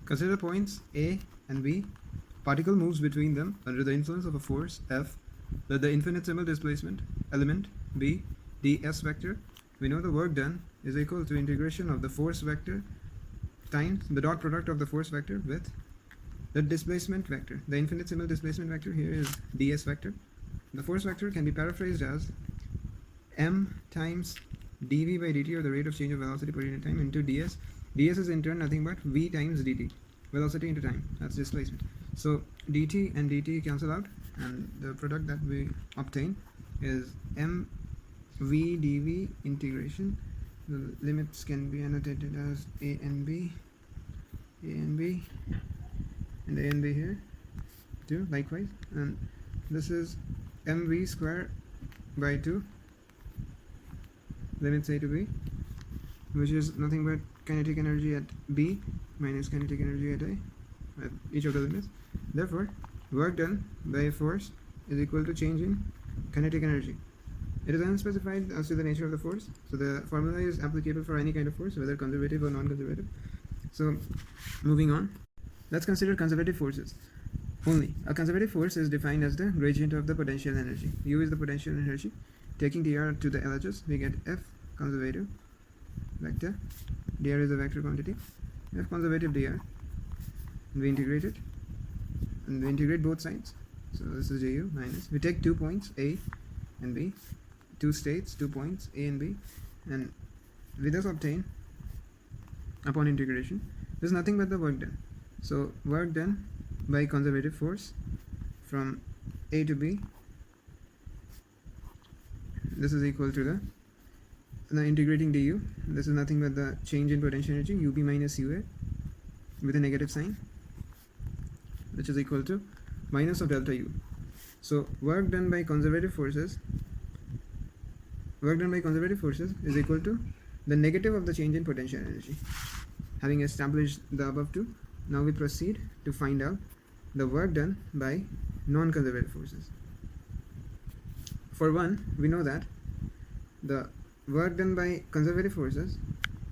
Consider points A and B. Particle moves between them under the influence of a force F. Let the infinitesimal displacement element be ds vector. We know the work done is equal to integration of the force vector times the dot product of the force vector with the displacement vector. The infinitesimal displacement vector here is ds vector. The force vector can be paraphrased as m times dv by dt, or the rate of change of velocity per unit time, into ds. ds is in turn nothing but v times dt, velocity into time, that's displacement. So dt and dt cancel out, and the product that we obtain is m v dv integration. The limits can be annotated as a and b, and a and b here too likewise, and this is mv square by 2, limits a to b, which is nothing but kinetic energy at b minus kinetic energy at a at each of the limits. Therefore, work done by a force is equal to change in kinetic energy. It is unspecified as to the nature of the force, so the formula is applicable for any kind of force, whether conservative or non-conservative. So, moving on, let's consider conservative forces only. A conservative force is defined as the gradient of the potential energy. U is the potential energy. Taking dr to the LHS, we get F conservative vector. Dr is a vector quantity. F conservative dr. And we integrate it, and we integrate both sides. So this is du minus. We take 2 points A and B, 2 states, 2 points A and B, and we thus obtain, upon integration, this is nothing but the work done. So work done by conservative force from A to B, this is equal to the, now integrating du, this is nothing but the change in potential energy, ub minus ua, with a negative sign, which is equal to minus of delta u. So work done by conservative forces is equal to the negative of the change in potential energy. Having established the above two, now we proceed to find out the work done by non-conservative forces. For one, we know that the work done by conservative forces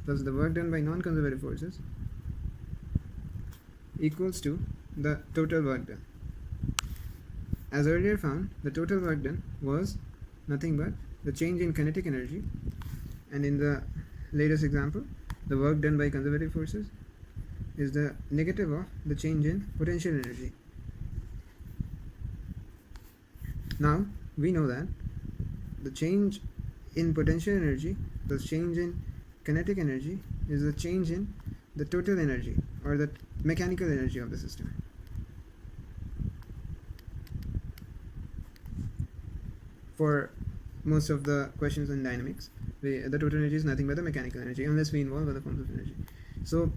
plus the work done by non-conservative forces equals to the total work done. As earlier found, the total work done was nothing but the change in kinetic energy, and in the latest example, the work done by conservative forces is the negative of the change in potential energy. Now we know that the change in potential energy plus change in kinetic energy is the change in the total energy, or the mechanical energy of the system. For most of the questions in dynamics, the total energy is nothing but the mechanical energy, unless we involve other forms of energy. So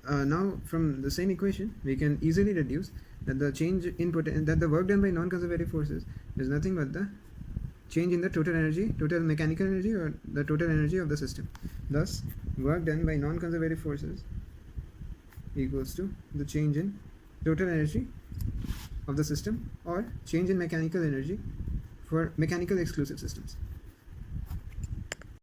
now from the same equation, we can easily deduce that the change in that the work done by non-conservative forces is nothing but the change in the total energy, total mechanical energy, or the total energy of the system. Thus, work done by non-conservative forces equals to the change in total energy of the system, or change in mechanical energy for mechanical exclusive systems.